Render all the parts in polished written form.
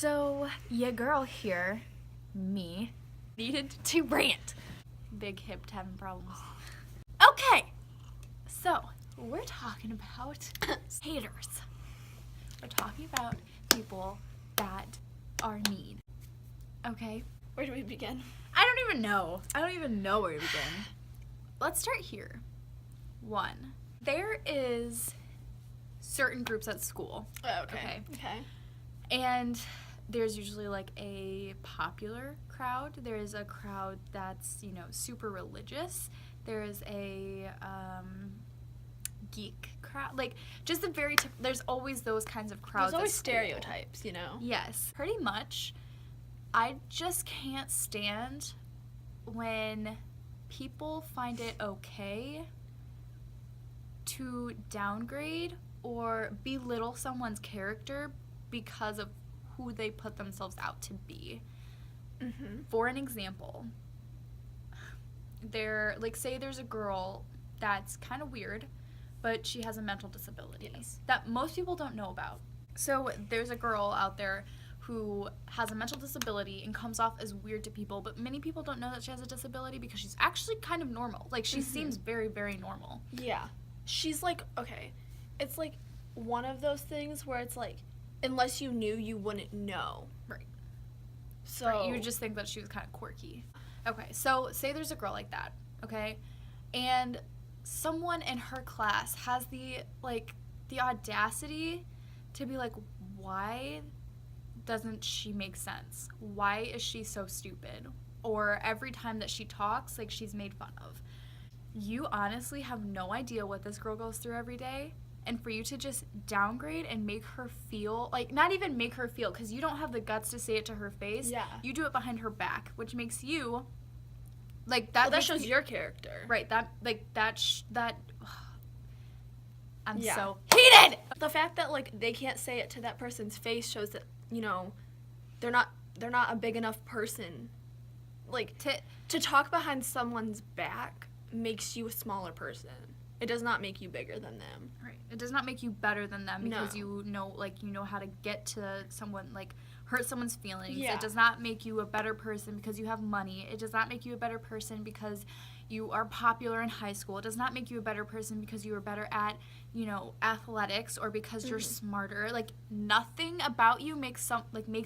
So, your girl here, me, needed to rant. Big hip having problems. Okay, so we're talking about haters. We're talking about people that are mean. Okay? Where do we begin? I don't even know where to begin. Let's start here. 1, there is certain groups at school. Oh, okay. And there's usually like a popular crowd. There's a crowd that's, super religious. There's a geek crowd. Like, just a very, there's always those kinds of crowds. There's always stereotypes, Yes. Pretty much. I just can't stand when people find it okay to downgrade or belittle someone's character because of who they put themselves out to be. Mm-hmm. For an example, say there's a girl that's kind of weird, but she has a mental disability that most people don't know about. So there's a girl out there who has a mental disability and comes off as weird to people, but many people don't know that she has a disability because she's actually kind of normal. Like, she seems very, very normal. Yeah. She's like, okay, it's like one of those things where it's like, unless you knew, you wouldn't know. Right. So right. You would just think that she was kind of quirky. Okay, so say there's a girl like that, okay? And someone in her class has the audacity to be like, why doesn't she make sense? Why is she so stupid? Or every time that she talks, like, she's made fun of. You honestly have no idea what this girl goes through every day. And for you to just downgrade and make her feel, like, not even make her feel, because you don't have the guts to say it to her face. Yeah. You do it behind her back, which makes you, like, that. Well, that shows your character. Right, I'm Yeah. so heated! The fact that, like, they can't say it to that person's face shows that, they're not a big enough person. Like, to talk behind someone's back makes you a smaller person. It does not make you bigger than them. Right. It does not make you better than them because No. you know how to get to someone, like, hurt someone's feelings. Yeah. It does not make you a better person because you have money. It does not make you a better person because you are popular in high school. It does not make you a better person because you are better at, athletics or because you're smarter. Like, nothing about you makes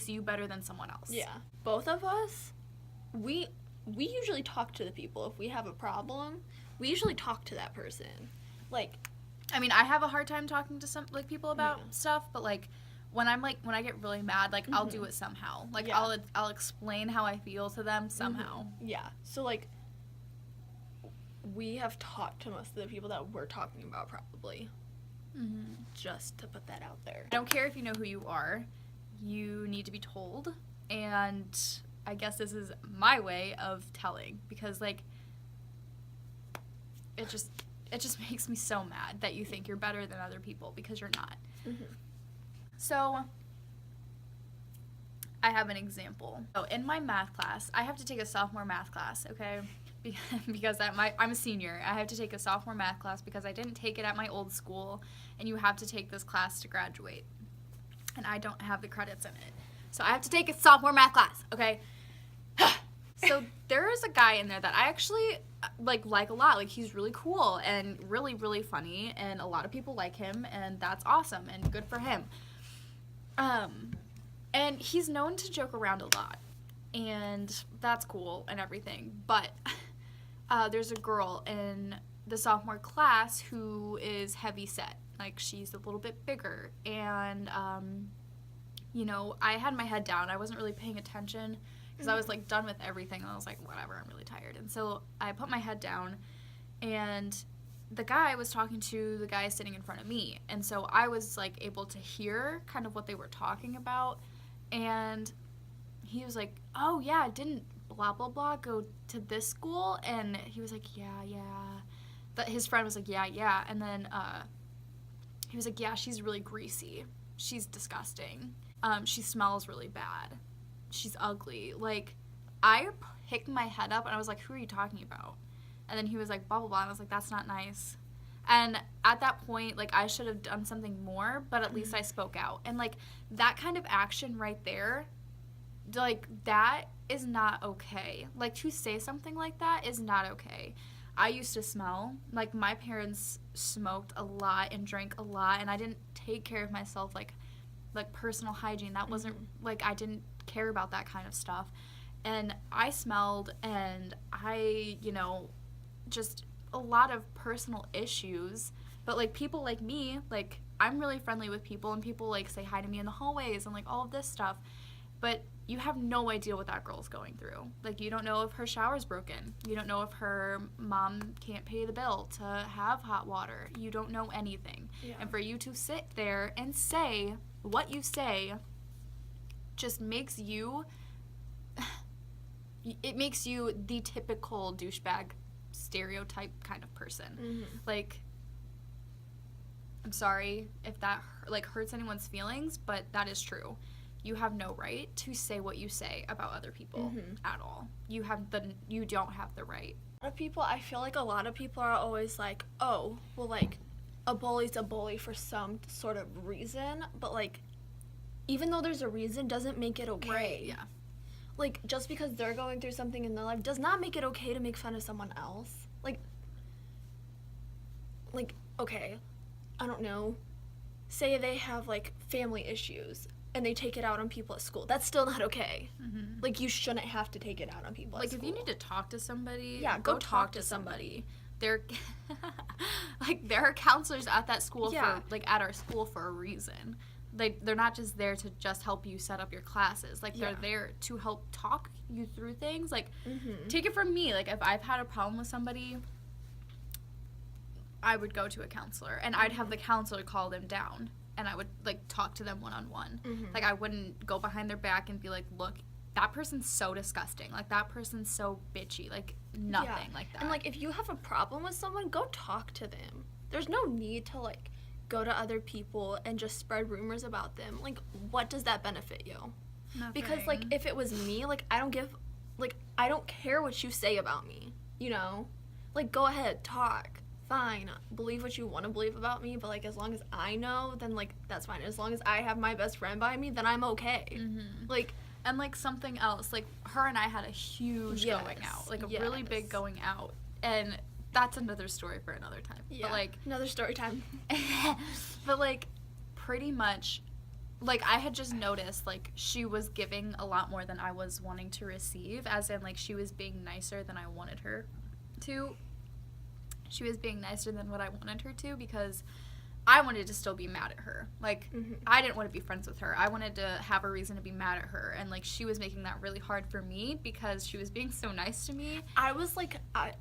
you better than someone else. Yeah. Both of us, we usually talk to the people. If we have a problem, we usually talk to that person. Like, I mean, I have a hard time talking to some, people about stuff, but, when I get really mad, I'll do it somehow. Like, Yeah. I'll explain how I feel to them somehow. Yeah. So, we have talked to most of the people that we're talking about, probably. Mm-hmm. Just to put that out there. I don't care if you know who you are. You need to be told. And I guess this is my way of telling. Because, it just makes me so mad that you think you're better than other people because you're not. Mm-hmm. So, I have an example. So, in my math class, I have to take a sophomore math class, okay? Because I'm a senior. I have to take a sophomore math class because I didn't take it at my old school, and you have to take this class to graduate. And I don't have the credits in it. So, I have to take a sophomore math class, okay? So, there is a guy in there that I actually like a lot. Like, he's really cool and really, really funny, and a lot of people like him, and that's awesome and good for him. And he's known to joke around a lot, and that's cool and everything, but there's a girl in the sophomore class who is heavy set. Like, she's a little bit bigger, and I had my head down. I wasn't really paying attention because I was done with everything, and I was like, whatever, I'm really tired. And so I put my head down, and the guy was talking to the guy sitting in front of me, and so I was able to hear kind of what they were talking about. And he was like, oh yeah, didn't blah blah blah go to this school? And he was like, yeah. But his friend was like, yeah. And then he was like, yeah, she's really greasy, she's disgusting, she smells really bad, she's ugly. I picked my head up and I was like, who are you talking about? And then he was like, blah blah blah, and I was like, that's not nice. And at that point, like, I should have done something more, but at least I spoke out. And, like, that kind of action right there, like, that is not okay. Like, to say something like that is not okay. I used to smell. Like, my parents smoked a lot and drank a lot, and I didn't take care of myself, like personal hygiene. That wasn't, like, I didn't care about that kind of stuff. And I smelled, and I, just a lot of personal issues. But, like, people like me, like, I'm really friendly with people, and people, like, say hi to me in the hallways and, like, all of this stuff. But you have no idea what that girl's going through. Like, you don't know if her shower's broken. You don't know if her mom can't pay the bill to have hot water. You don't know anything. Yeah. And for you to sit there and say what you say just makes you, it makes you the typical douchebag stereotype kind of person. Like, I'm sorry if that, like, hurts anyone's feelings, but that is true. You have no right to say what you say about other people at all. You don't have the right. I feel like a lot of people are always like, oh, well, like, a bully's a bully for some sort of reason, but, like, even though there's a reason doesn't make it okay. Right, yeah. Like, just because they're going through something in their life does not make it okay to make fun of someone else. Like, okay, I don't know, say they have, like, family issues and they take it out on people at school. That's still not okay. Like, you shouldn't have to take it out on people at school. Like, if you need to talk to somebody, yeah, go talk to somebody. There, like, there are counselors at that school Yeah. for, like, at our school for a reason. They're not just there to just help you set up your classes. Like, they're there to help talk you through things. Like, take it from me. Like, if I've had a problem with somebody, I would go to a counselor, and I'd have the counselor call them down, and I would, like, talk to them one-on-one. Like, I wouldn't go behind their back and be like, look, that person's so disgusting. Like, that person's so bitchy. Like, nothing like that. And, like, if you have a problem with someone, go talk to them. There's no need to, like, go to other people and just spread rumors about them. Like, what does that benefit you? Nothing. Because, like, if it was me, like, I don't care what you say about me, Like, go ahead, talk. Fine, believe what you want to believe about me, but, like, as long as I know, then, like, that's fine. As long as I have my best friend by me, then I'm okay. Like, and, like, something else, like, her and I had a huge going out, like, a really big going out, and that's another story for another time. Yeah, but, like, another story time. But, like, pretty much, like, I had just noticed, like, she was giving a lot more than I was wanting to receive, as in, like, she was being nicer than I wanted her to. She was being nicer than what I wanted her to, because I wanted to still be mad at her. Like, I didn't want to be friends with her. I wanted to have a reason to be mad at her. And, like, she was making that really hard for me because she was being so nice to me. I was like, I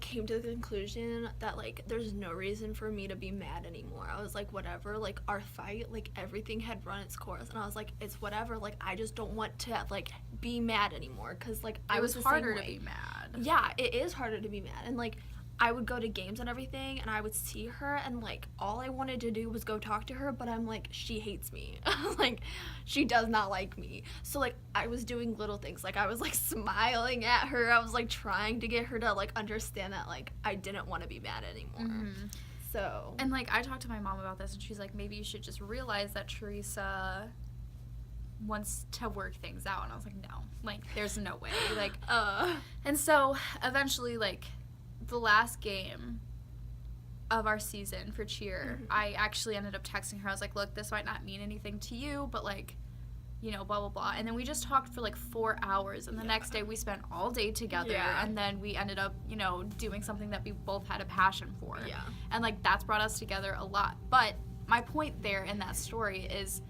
came to the conclusion that, like, there's no reason for me to be mad anymore. I was like, whatever, like, our fight, like, everything had run its course. And I was like, it's whatever. Like, I just don't want to, like, be mad anymore. Because, like, I was the same harder way. to be mad. Yeah, it is harder to be mad. And, like, I would go to games and everything, and I would see her, and, like, all I wanted to do was go talk to her, but I'm like, she hates me. Like, she does not like me. So, like, I was doing little things. Like, I was, like, smiling at her. I was, like, trying to get her to, like, understand that, like, I didn't want to be mad anymore. So. And, like, I talked to my mom about this, and she's like, maybe you should just realize that Teresa wants to work things out. And I was like, no. Like, there's no way. Like, and so, eventually, like, the last game of our season for cheer, I actually ended up texting her. I was like, look, this might not mean anything to you, but, like, blah, blah, blah. And then we just talked for, like, 4 hours. And the next day we spent all day together. Yeah. And then we ended up, doing something that we both had a passion for. Yeah. And, like, that's brought us together a lot. But my point there in that story is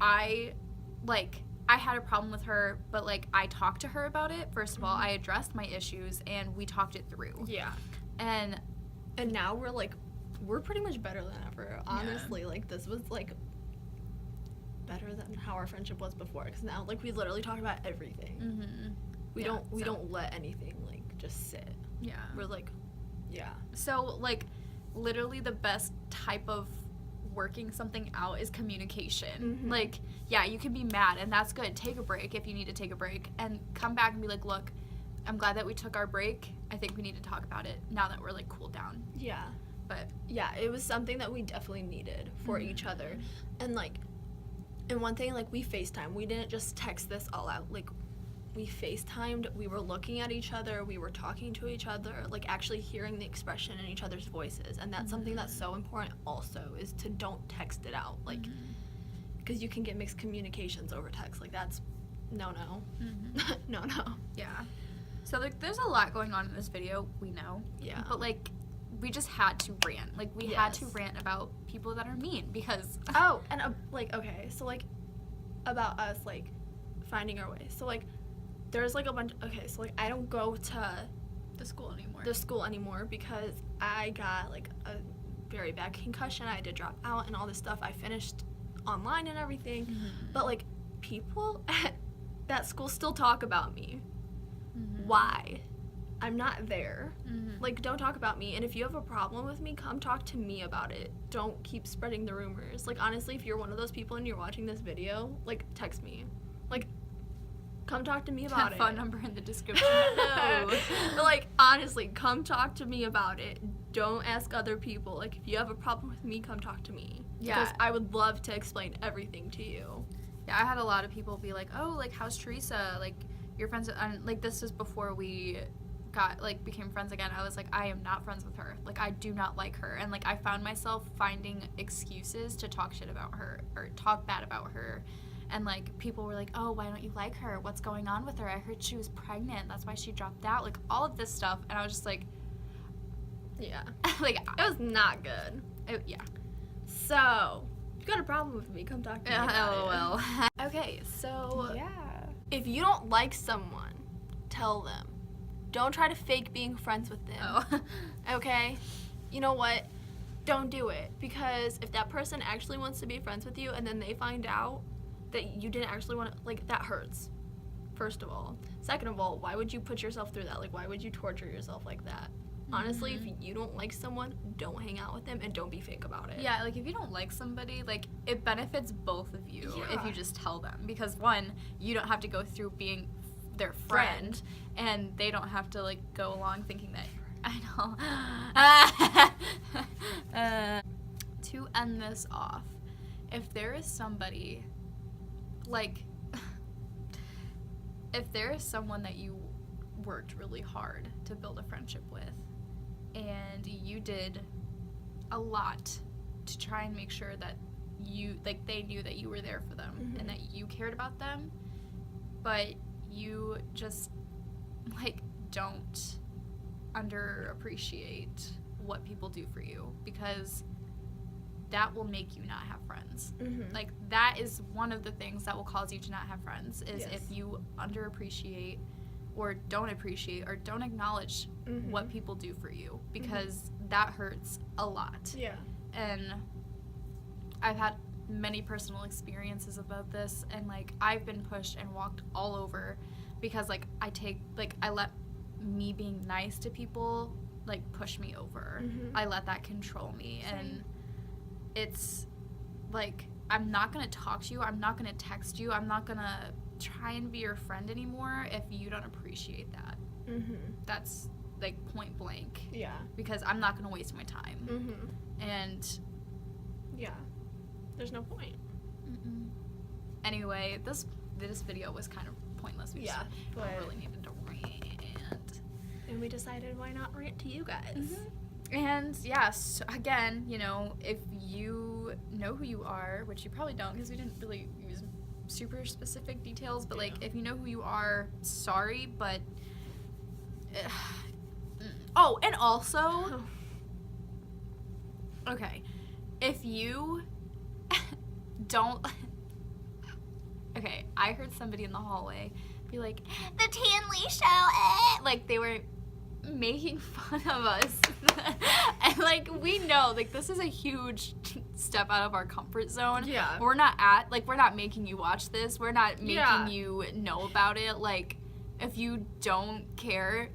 I had a problem with her, but, like, I talked to her about it. First of all, I addressed my issues, and we talked it through. Yeah. And now we're pretty much better than ever. Honestly, like, this was, like, better than how our friendship was before. Because now, like, we literally talk about everything. We don't let anything, like, just sit. Yeah. We're like, yeah. So, like, literally the best type of working something out is communication. Like, yeah, you can be mad, and that's good. Take a break if you need to take a break, and come back and be like, look, I'm glad that we took our break. I think we need to talk about it now that we're like cooled down. Yeah. But Yeah, it was something that we definitely needed for each other. And like, and one thing, like, we FaceTime. We didn't just text this all out. Like, we FaceTimed. We were looking at each other. We were talking to each other. Like, actually hearing the expression in each other's voices. And that's something that's so important also, is to don't text it out. Like, because you can get mixed communications over text. Like, that's no. No. yeah. So like, there's a lot going on in this video. We know. Yeah. But like, we just had to rant. Like, we had to Yes. rant about people that are mean because. Oh, and like, okay, so like, about us, like, finding our way. So like, there's like a bunch. Okay, so like, I don't go to the school anymore. the school anymore because I got like a very bad concussion. I had to drop out and all this stuff. I finished online and everything, but like, people at that school still talk about me. Why? I'm not there. Like, don't talk about me. And if you have a problem with me, come talk to me about it. Don't keep spreading the rumors. Like, honestly, if you're one of those people and you're watching this video, like, text me. Like, come talk to me about it. Phone number in the description. No. But, like, honestly, come talk to me about it. Don't ask other people. Like, if you have a problem with me, come talk to me. Yeah. Because I would love to explain everything to you. Yeah, I had a lot of people be like, "Oh, like, how's Teresa? Like, you're friends with," and like, this was before we became friends again. I was like, I am not friends with her. Like, I do not like her. And like, I found myself finding excuses to talk shit about her or talk bad about her. And like, people were like, "Oh, why don't you like her? What's going on with her? I heard she was pregnant. That's why she dropped out." Like, all of this stuff. And I was just like, Yeah. like, It was not good. yeah. So, if you got a problem with me, come talk to me about it. LOL. Okay, so Yeah. If you don't like someone, tell them. Don't try to fake being friends with them. Oh. Okay? You know what? Don't do it. Because if that person actually wants to be friends with you and then they find out that you didn't actually want to, like, that hurts. First of all. Second of all, why would you put yourself through that? Like, why would you torture yourself like that? Honestly, if you don't like someone, don't hang out with them and don't be fake about it. Yeah, like, if you don't like somebody, like, it benefits both of you if Yeah. you just tell them. Because, one, you don't have to go through being their friend, and they don't have to, like, go along thinking that, I know. To end this off, if there is somebody, like, if there is someone that you worked really hard to build a friendship with, and you did a lot to try and make sure that you, like, they knew that you were there for them and that you cared about them, but you just, like, don't underappreciate what people do for you, because that will make you not have friends. Like, that is one of the things that will cause you to not have friends, is if you underappreciate or don't appreciate or don't acknowledge what people do for you, because that hurts a lot. Yeah. And I've had many personal experiences about this, and like, I've been pushed and walked all over because like, I let me being nice to people like push me over. I let that control me. Same. And it's like, I'm not gonna talk to you, I'm not gonna text you, I'm not gonna try and be your friend anymore if you don't appreciate that. That's like point blank. Yeah. Because I'm not gonna waste my time. And Yeah. There's no point. anyway, this video was kind of pointless. We Yeah, just but- really needed to rant. And we decided, why not rant to you guys? And yes, again, you know, if you know who you are, which you probably don't because we didn't really use super specific details, but like, if you know who you are, sorry, but oh, and also, okay, if you don't, okay, I heard somebody in the hallway be like, the Tanley show, like they were making fun of us. And like, we know, like, this is a huge step out of our comfort zone. Yeah. We're not making you watch this. We're not making you know about it. Like, if you don't care,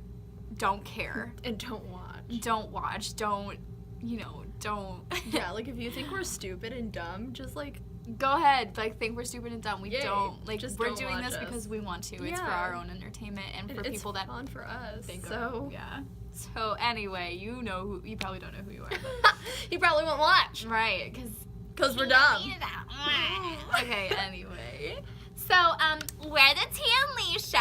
don't care. And don't watch. Don't watch. Don't, you know, don't. Yeah, like if you think we're stupid and dumb, just like Go ahead, like think we're stupid and dumb. We Yay. don't. Like Just we're don't doing watch this us. because we want to. It's for Yeah. our own entertainment and for it's people that fun for us. think So yeah. So anyway, you probably don't know who you are, but you probably won't watch right, because we're dumb. Okay, anyway. So, we're the Tia and Lee Show.